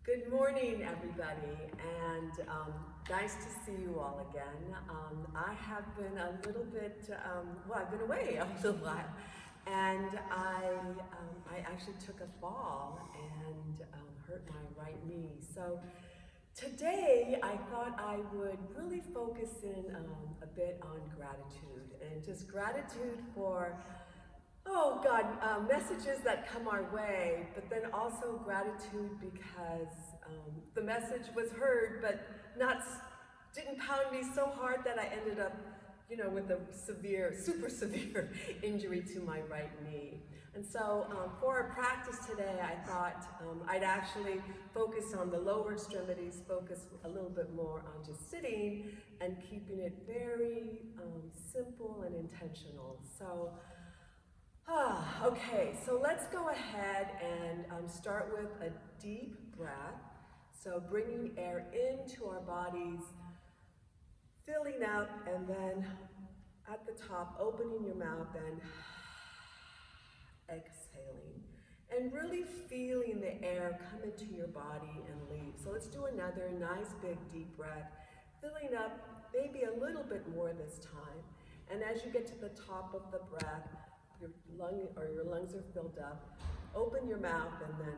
Good morning, everybody, and nice to see you all again. I have been a little bit, I've been away a little while, and I actually took a fall and hurt my right knee. So today I thought I would really focus in a bit on gratitude, and just gratitude for messages that come our way, but then also gratitude because the message was heard, but didn't pound me so hard that I ended up, with a super severe injury to my right knee. And so for our practice today, I thought I'd actually focus on the lower extremities, focus a little bit more on just sitting and keeping it very simple and intentional. So. Okay, so let's go ahead and start with a deep breath. So bringing air into our bodies, filling up, and then at the top, opening your mouth and exhaling. And really feeling the air come into your body and leave. So let's do another nice big deep breath, filling up maybe a little bit more this time. And as you get to the top of the breath, your lungs are filled up, open your mouth and then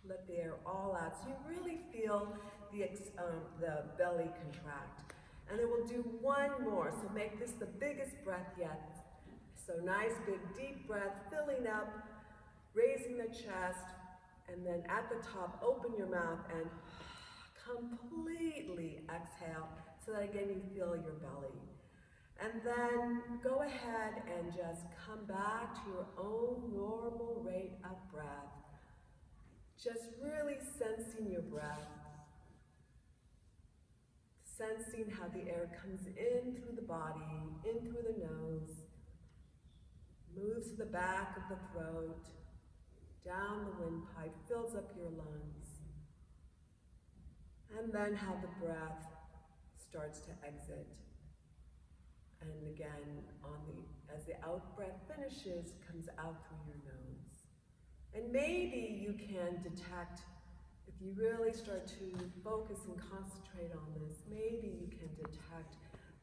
let the air all out. So you really feel the belly contract. And then we'll do one more. So make this the biggest breath yet. So nice big deep breath, filling up, raising the chest, and then at the top, open your mouth and completely exhale so that again you feel your belly. And then go ahead and just come back to your own normal rate of breath. Just really sensing your breath. Sensing how the air comes in through the body, in through the nose, moves to the back of the throat, down the windpipe, fills up your lungs. And then how the breath starts to exit. And again, as the out-breath finishes, comes out through your nose. And maybe you can detect, if you really start to focus and concentrate on this, maybe you can detect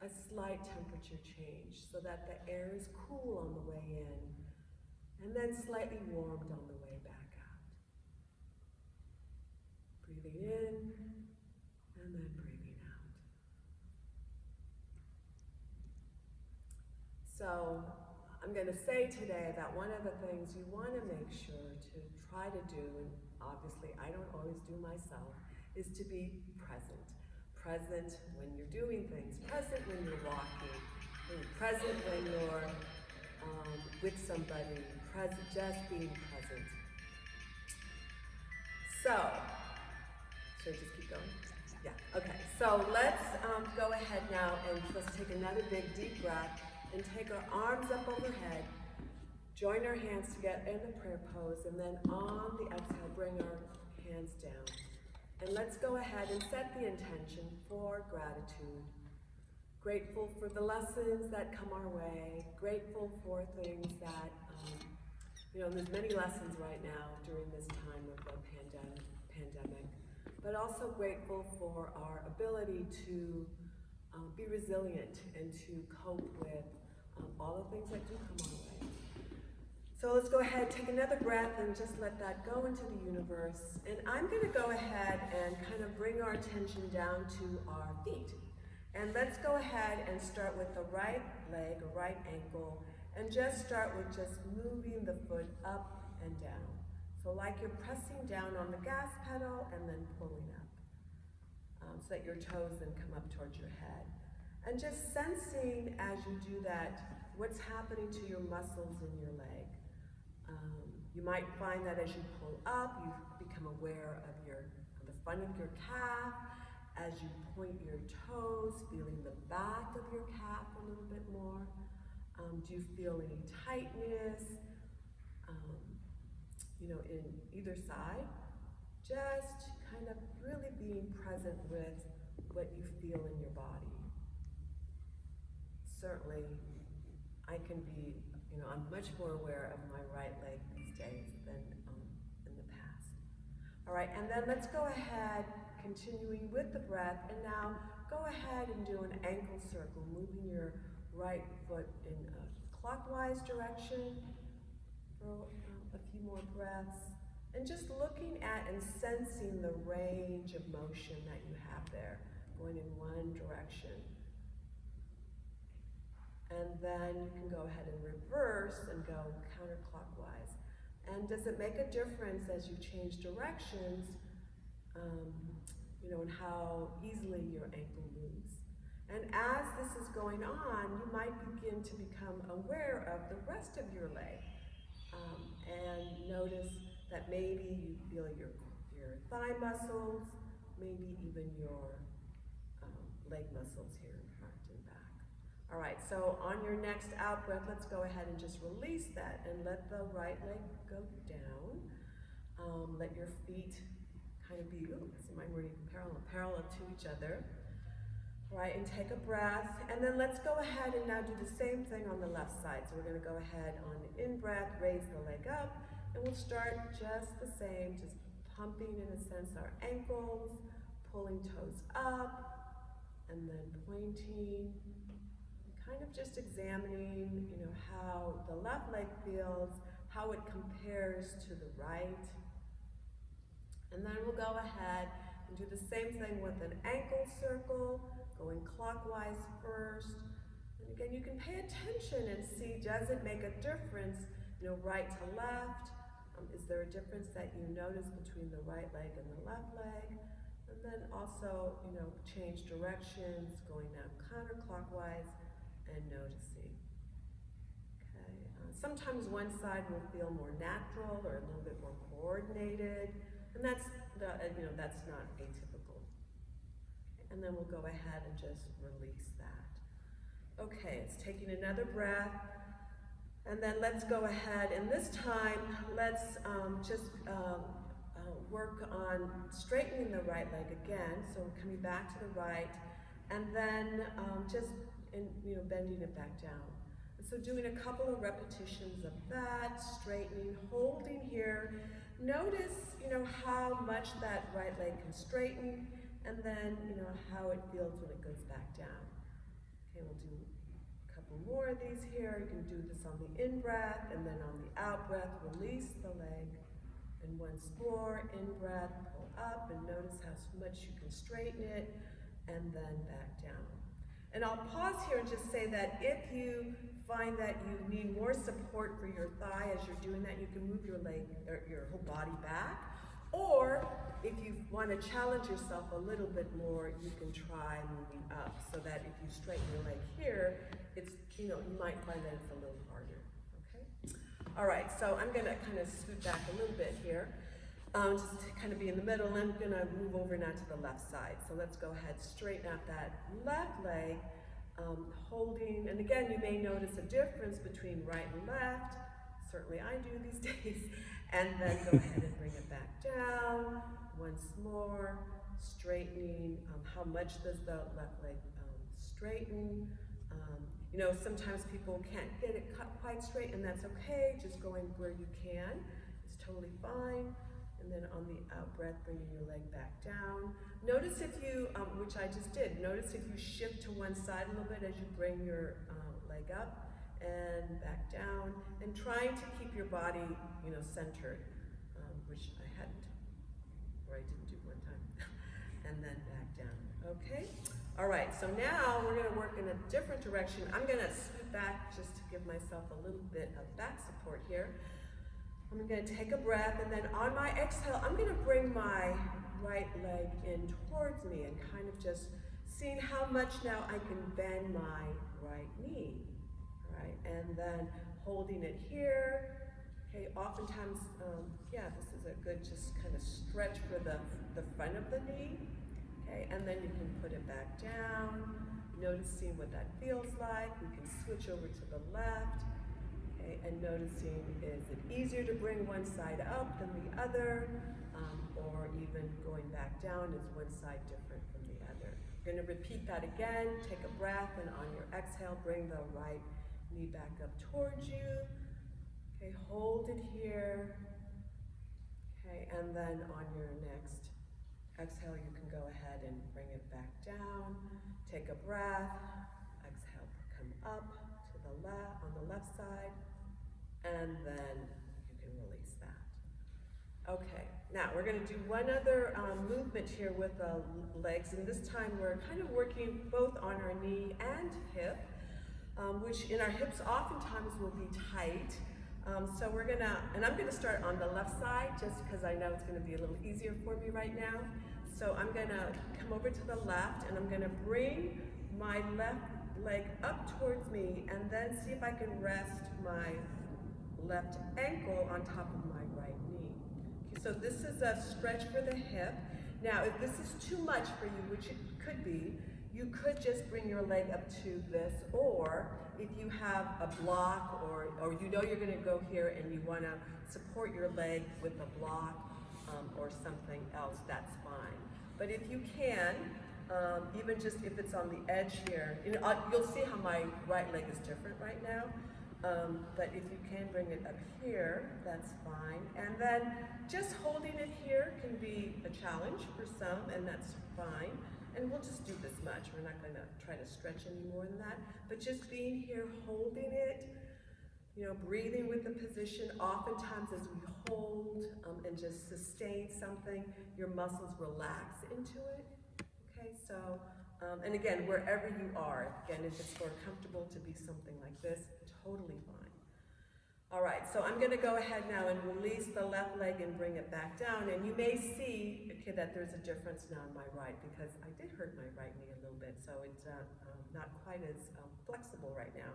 a slight temperature change so that the air is cool on the way in and then slightly warmed on the way back out. Breathing in and then breathing out. So I'm going to say today that one of the things you want to make sure to try to do, and obviously I don't always do myself, is to be present. Present when you're doing things, present when you're walking, present when you're with somebody, just being present. So, should I just keep going? Yeah, okay. So let's go ahead now and let's take another big deep breath and take our arms up overhead, join our hands together in the prayer pose, and then on the exhale, bring our hands down. And let's go ahead and set the intention for gratitude. Grateful for the lessons that come our way, grateful for things that, there's many lessons right now during this time of the pandemic, but also grateful for our ability to be resilient and to cope with all the things that do come our way. So let's go ahead, take another breath and just let that go into the universe. And I'm going to go ahead and kind of bring our attention down to our feet. And let's go ahead and start with the right leg or right ankle and just start with just moving the foot up and down. So like you're pressing down on the gas pedal and then pulling up so that your toes then come up towards your head. And just sensing as you do that, what's happening to your muscles in your leg. You might find that as you pull up, you become aware of the front of your calf. As you point your toes, feeling the back of your calf a little bit more. Do you feel any tightness, in either side? Just kind of really being present with what you feel in your body. Certainly, I can be, I'm much more aware of my right leg these days than in the past. right, and then let's go ahead, continuing with the breath, and now go ahead and do an ankle circle, moving your right foot in a clockwise direction for a few more breaths, and just looking at and sensing the range of motion that you have there, going in one direction. And then you can go ahead and reverse and go counterclockwise. And does it make a difference as you change directions, and how easily your ankle moves? And as this is going on, you might begin to become aware of the rest of your leg. And notice that maybe you feel your thigh muscles, maybe even your leg muscles here in front and back. All right, so on your next out breath, let's go ahead and just release that and let the right leg go down. Let your feet kind of be, mine were even parallel to each other. All right, and take a breath, and then let's go ahead and now do the same thing on the left side. So we're going to go ahead on the in-breath, raise the leg up, and we'll start just the same, just pumping in a sense our ankles, pulling toes up, and then pointing, kind of just examining, how the left leg feels, how it compares to the right. And then we'll go ahead and do the same thing with an ankle circle, going clockwise first. And again, you can pay attention and see, does it make a difference, right to left? Is there a difference that you notice between the right leg and the left leg? And then also, change directions, going now counterclockwise and noticing. Okay. Sometimes one side will feel more natural or a little bit more coordinated, and that's not atypical. And then we'll go ahead and just release that. Okay, it's taking another breath. And then let's go ahead, and this time, let's work on straightening the right leg again. So we're coming back to the right, and then bending it back down. So doing a couple of repetitions of that, straightening, holding here. Notice, how much that right leg can straighten, and then, how it feels when it goes back down. Okay, we'll do a couple more of these here. You can do this on the in-breath, and then on the out-breath, release the leg. And once more, in-breath, pull up, and notice how much you can straighten it, and then back down. And I'll pause here and just say that if you find that you need more support for your thigh as you're doing that, you can move your leg, or your whole body back. Or if you want to challenge yourself a little bit more, you can try moving up, so that if you straighten your leg here, it's, you might find that it's a little harder, okay? All right, so I'm gonna kind of scoot back a little bit here, just to kind of be in the middle, and I'm gonna move over now to the left side. So let's go ahead, straighten out that left leg, holding, and again, you may notice a difference between right and left. Certainly I do these days. And then go ahead and bring it back down. Once more, straightening. How much does the left leg straighten? Sometimes people can't get it cut quite straight, and that's okay. Just going where you can is totally fine. And then on the out breath, bringing your leg back down. Notice if you, which I just did, notice if you shift to one side a little bit as you bring your leg up and back down, and trying to keep your body, centered, which I hadn't, or I didn't do one time, and then back down, okay? All right, so now we're gonna work in a different direction. I'm gonna scoot back just to give myself a little bit of back support here. I'm gonna take a breath, and then on my exhale, I'm gonna bring my right leg in towards me and kind of just seeing how much now I can bend my right knee. Right, and then holding it here. Okay, oftentimes, this is a good just kind of stretch for the front of the knee. Okay, and then you can put it back down, noticing what that feels like. We can switch over to the left. Okay, and noticing, is it easier to bring one side up than the other, or even going back down, is one side different from the other? You're going to repeat that again. Take a breath, and on your exhale, bring the right knee back up towards you. Okay, hold it here. Okay, and then on your next exhale, you can go ahead and bring it back down. Take a breath. Exhale, come up to the left, on the left side, and then you can release that. Okay, now we're going to do one other movement here with the legs, and this time we're kind of working both on our knee and hip, which in our hips oftentimes will be tight. So we're gonna, and I'm gonna start on the left side just because I know it's gonna be a little easier for me right now. So I'm gonna come over to the left and I'm gonna bring my left leg up towards me and then see if I can rest my left ankle on top of my right knee. Okay, so this is a stretch for the hip. Now, if this is too much for you, which it could be, you could just bring your leg up to this, or if you have a block or you know you're gonna go here and you wanna support your leg with a block or something else, that's fine. But if you can, even just if it's on the edge here, you'll see how my right leg is different right now. But if you can bring it up here, that's fine. And then just holding it here can be a challenge for some, and that's fine. And we'll just do this much. We're not gonna try to stretch any more than that. But just being here, holding it, breathing with the position. Oftentimes as we hold and just sustain something, your muscles relax into it. Okay, so, and again, wherever you are, again, if it's more comfortable to be something like this, totally fine. All right, so I'm gonna go ahead now and release the left leg and bring it back down. And you may see, okay, that there's a difference now in my right, because I did hurt my right knee a little bit, so it's not quite as flexible right now.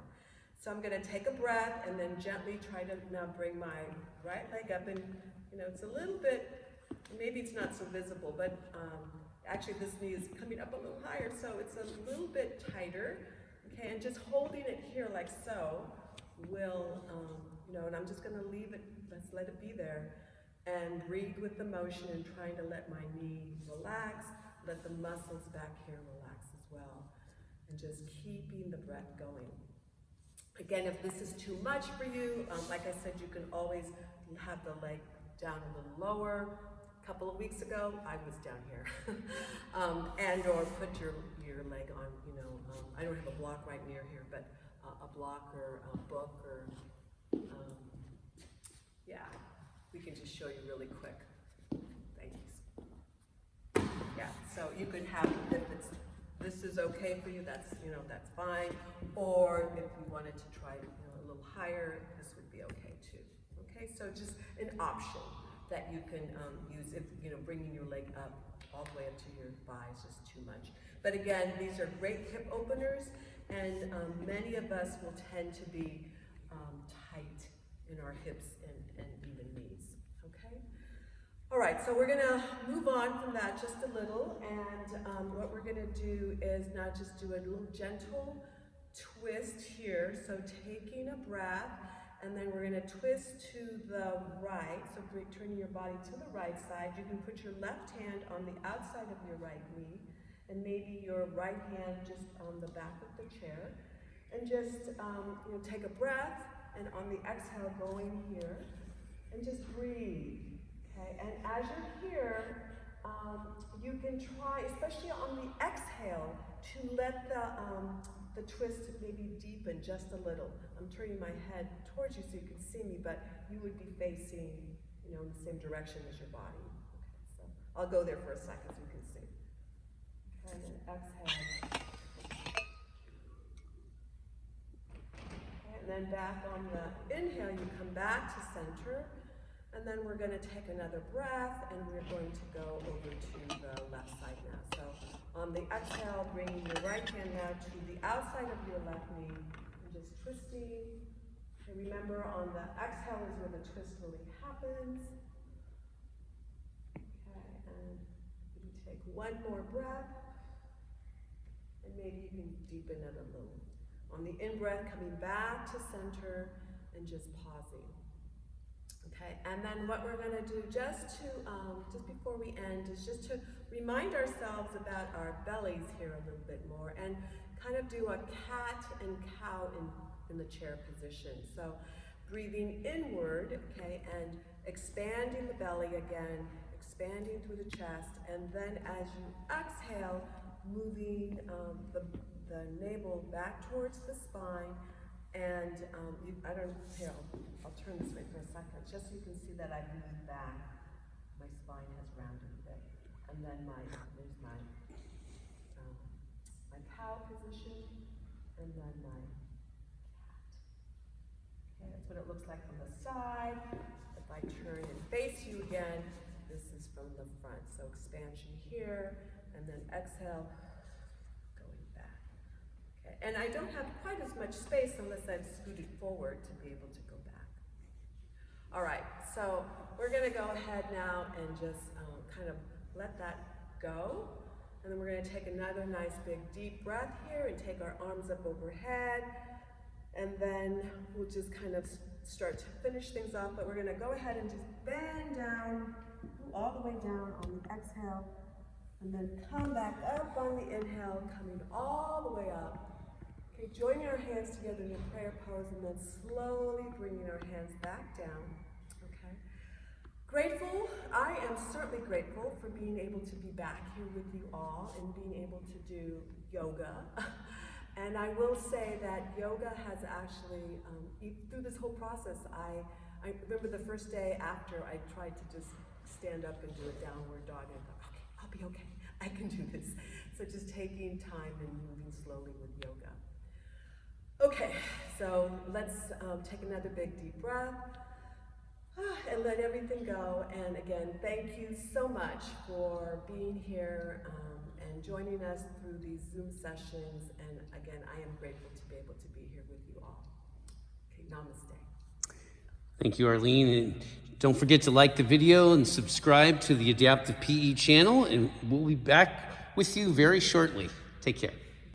So I'm gonna take a breath and then gently try to now bring my right leg up, and it's a little bit, maybe it's not so visible, but actually this knee is coming up a little higher, so it's a little bit tighter, okay, and just holding it here like so will, and I'm just gonna leave it, let's let it be there, and breathe with the motion and trying to let my knee relax, let the muscles back here relax as well, and just keeping the breath going. Again, if this is too much for you, like I said, you can always have the leg down a little lower. A couple of weeks ago, I was down here. And or put your leg on, I don't have a block right near here, but a block or a book or, yeah, we can just show you really quick. Thank you. Yeah, so you could have, if this is okay for you, that's fine. Or if you wanted to try, a little higher, this would be okay too. Okay, so just an option that you can use if, bringing your leg up all the way up to your thigh is just too much. But again, these are great hip openers, and many of us will tend to be tight in our hips and even knees, okay? All right, so we're gonna move on from that just a little, and what we're gonna do is now just do a little gentle twist here. So taking a breath, and then we're gonna twist to the right. So turning your body to the right side. You can put your left hand on the outside of your right knee, and maybe your right hand just on the back of the chair. And just take a breath, and on the exhale, going here, and just breathe. Okay, and as you're here, you can try, especially on the exhale, to let the twist maybe deepen just a little. I'm turning my head towards you so you can see me, but you would be facing, in the same direction as your body. Okay, so I'll go there for a second so you can see. Okay, and then exhale. Okay, and then back on the inhale, you come back to center. And then we're going to take another breath, and we're going to go over to the left side now. So on the exhale, bringing your right hand now to the outside of your left knee, and just twisting. And remember, on the exhale is where the twist really happens. Okay, and you take one more breath, and maybe you can deepen it a little. On the in-breath, coming back to center, and just pausing. Okay, and then what we're going to do just before we end is just to remind ourselves about our bellies here a little bit more, and kind of do a cat and cow in the chair position. So breathing inward, okay, and expanding the belly again, expanding through the chest, and then as you exhale, moving the navel back towards the spine, and I'll turn this way for a second, just so you can see that I've moved back. My spine has rounded a bit, and then there's my cow position, and then my cat. Okay, that's what it looks like from the side. If I turn and face you again, this is from the front. So expansion here, and then exhale, going back. Okay, and I don't have quite as much space unless I've scooted forward to be able to go back. All right, so we're gonna go ahead now and just kind of let that go. And then we're going to take another nice big deep breath here and take our arms up overhead. And then we'll just kind of start to finish things off, but we're going to go ahead and just bend down, all the way down on the exhale, and then come back up on the inhale, coming all the way up. Okay, join our hands together in a prayer pose, and then slowly bringing our hands back down. Grateful, I am certainly grateful for being able to be back here with you all and being able to do yoga. And I will say that yoga has actually, through this whole process, I remember the first day after I tried to just stand up and do a downward dog, and I thought, okay, I'll be okay, I can do this. So just taking time and moving slowly with yoga. Okay, so let's take another big deep breath. And let everything go. And again, thank you so much for being here and joining us through these Zoom sessions. And again, I am grateful to be able to be here with you all. Okay, namaste. Thank you, Arlene. And don't forget to like the video and subscribe to the Adaptive PE channel. And we'll be back with you very shortly. Take care.